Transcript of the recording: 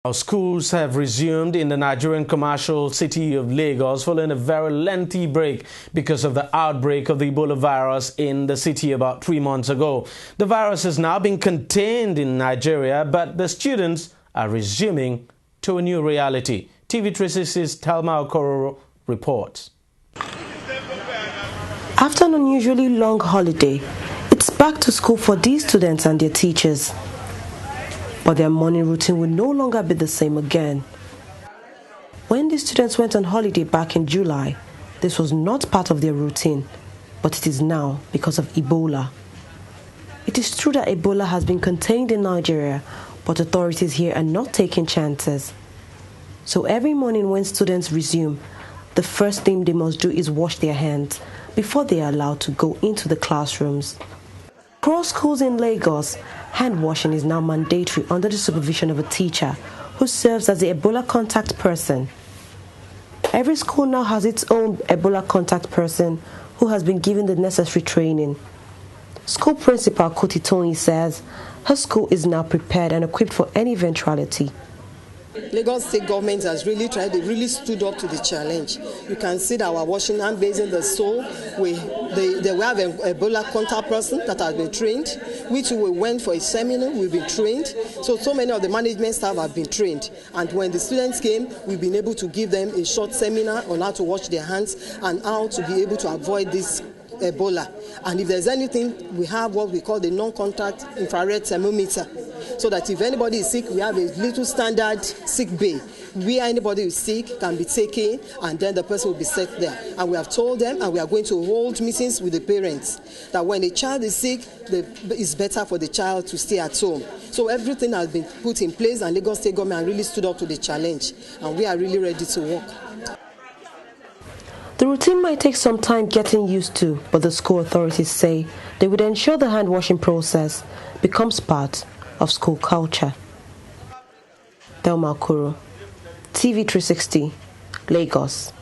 Our schools have resumed in the Nigerian commercial city of Lagos following a very lengthy break because of the outbreak of the Ebola virus in the city about 3 months ago. The virus has now been contained in Nigeria, but the students are resuming to a new reality. TV360's Thelma Okoro reports. After an unusually long holiday, it's back to school for these students and their teachers. But their morning routine will no longer be the same again. When the students went on holiday back in July, this was not part of their routine, but it is now because of Ebola. It is true that Ebola has been contained in Nigeria, but authorities here are not taking chances. So every morning when students resume, the first thing they must do is wash their hands before they are allowed to go into the classrooms. Across schools in Lagos, hand washing is now mandatory under the supervision of a teacher who serves as the Ebola contact person. Every school now has its own Ebola contact person who has been given the necessary training. School principal Kuti Tony says her school is now prepared and equipped for any eventuality. Lagos State government has really tried, they really stood up to the challenge. You can see that our washing hand basin, the soul, they have an Ebola contact person that has been trained, which we went for a seminar, we've been trained. So many of the management staff have been trained. And when the students came, we've been able to give them a short seminar on how to wash their hands and how to be able to avoid this Ebola. And if there's anything, we have what we call the non-contact infrared thermometer, so that if anybody is sick, we have a little standard sick bay where anybody who is sick can be taken and then the person will be set there. And we have told them, and we are going to hold meetings with the parents, that when a child is sick, it's better for the child to stay at home. So everything has been put in place, and Lagos State government really stood up to the challenge, and we are really ready to work. The routine might take some time getting used to, but the school authorities say they would ensure the hand washing process becomes part of school culture. Thelma Okoro, TV360, Lagos.